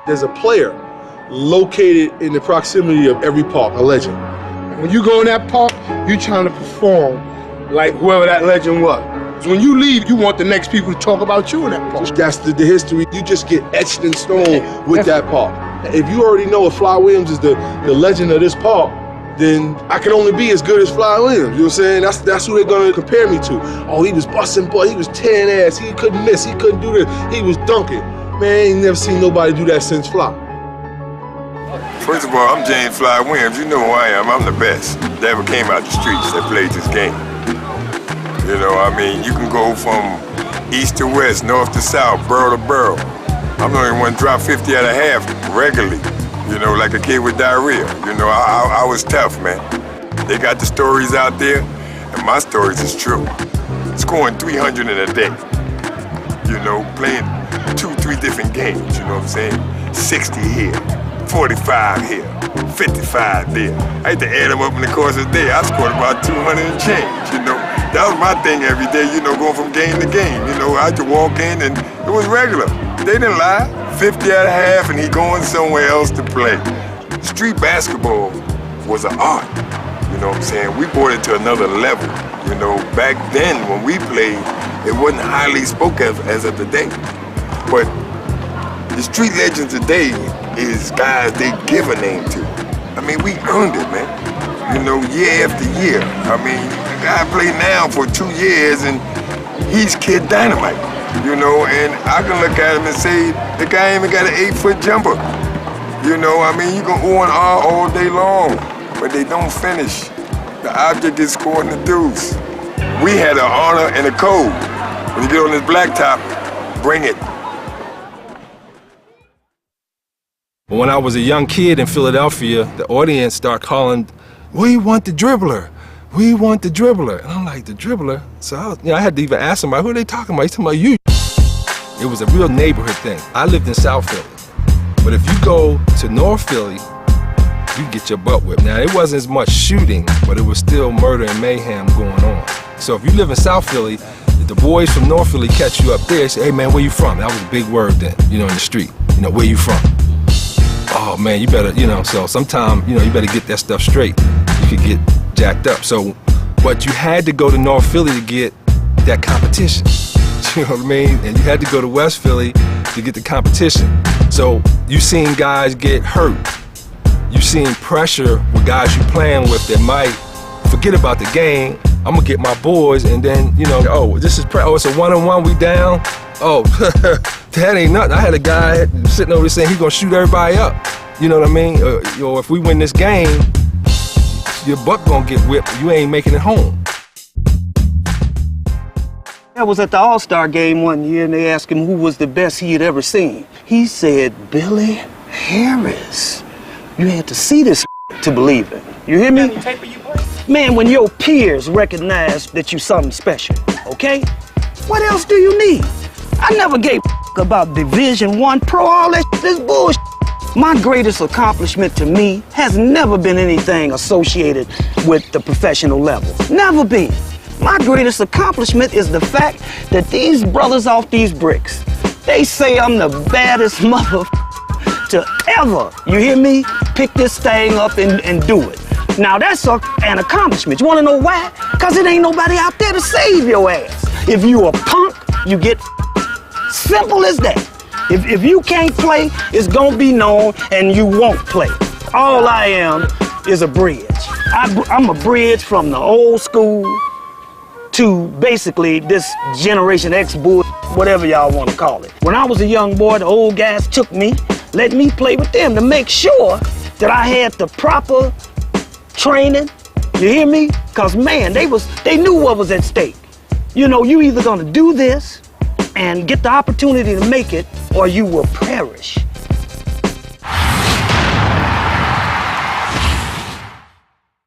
There's a player located in the proximity of every park, a legend. When you go in that park, you're trying to perform like whoever that legend was. So when you leave, you want the next people to talk about you in that park. That's the history. You just get etched in stone with that park. If you already know if Fly Williams is the legend of this park, then I can only be as good as Fly Williams. You know what I'm saying? That's who they're gonna compare me to. Oh, he was busting boy, he was tearing ass, he couldn't miss, he couldn't do this, he was dunking. Man, I ain't never seen nobody do that since Fly. First of all, I'm James Fly Williams. You know who I am. I'm the best that ever came out the streets that played this game. You know, I mean, you can go from east to west, north to south, borough to borough. I'm the only one to drop 50 at a half regularly, you know, like a kid with diarrhea. You know, I was tough, man. They got the stories out there, and my stories is true. Scoring 300 in a day, you know, playing 2-3 different games, you know what I'm saying? 60 here, 45 here, 55 there. I had to add them up in the course of the day. I scored about 200 and change, you know. That was my thing every day, you know, going from game to game. You know, I had to walk in and it was regular. They didn't lie. 50 at a half and he going somewhere else to play. Street basketball was an art, you know what I'm saying? We brought it to another level. You know, back then when we played, it wasn't highly spoken as of today. But the street legends today is guys they give a name to. I mean, we earned it, man. You know, year after year. I mean, the guy played now for 2 years and he's Kid Dynamite, you know, and I can look at him and say, the guy ain't even got an 8-foot jumper. You know, I mean, you can O and R all day long, but they don't finish. The object is scoring the deuce. We had an honor and a code. When you get on this blacktop, bring it. When I was a young kid in Philadelphia, the audience started calling, "We want the dribbler. We want the dribbler." And I'm like, the dribbler? So I had to even ask somebody, who are they talking about? He's talking about you. It was a real neighborhood thing. I lived in South Philly. But if you go to North Philly, you get your butt whipped. Now, it wasn't as much shooting, but it was still murder and mayhem going on. So if you live in South Philly, if the boys from North Philly catch you up there, they say, "Hey man, where you from?" That was a big word then, you know, in the street. You know, where you from? Oh man, you better, you know, so sometime, you know, you better get that stuff straight. You could get jacked up. So, but you had to go to North Philly to get that competition. You know what I mean? And you had to go to West Philly to get the competition. So you seen guys get hurt. You seen pressure with guys you playing with that might forget about the game. I'm gonna get my boys, and then, you know, oh, this is it's a one-on-one, we down. Oh, that ain't nothing. I had a guy sitting over there saying he's gonna shoot everybody up. You know what I mean? You know, if we win this game, your butt gonna get whipped. You ain't making it home. I was at the All-Star game one year and they asked him who was the best he had ever seen. He said, Billy Harris. You had to see this to believe it. You hear me? Man, when your peers recognize that you something special, okay? What else do you need? I never gave about Division I Pro, all that this bullshit. My greatest accomplishment to me has never been anything associated with the professional level. Never been. My greatest accomplishment is the fact that these brothers off these bricks, they say I'm the baddest mother to ever, you hear me, pick this thing up and do it. Now that's an accomplishment. You wanna know why? Cause it ain't nobody out there to save your ass. If you a punk, you get simple as that. If you can't play, it's gonna be known and you won't play. All I am is a bridge. I'm a bridge from the old school to basically this Generation X bull, whatever y'all want to call it. When I was a young boy, the old guys took me, let me play with them to make sure that I had the proper training. You hear me? Cause man, they knew what was at stake. You know, you either gonna do this and get the opportunity to make it, or you will perish.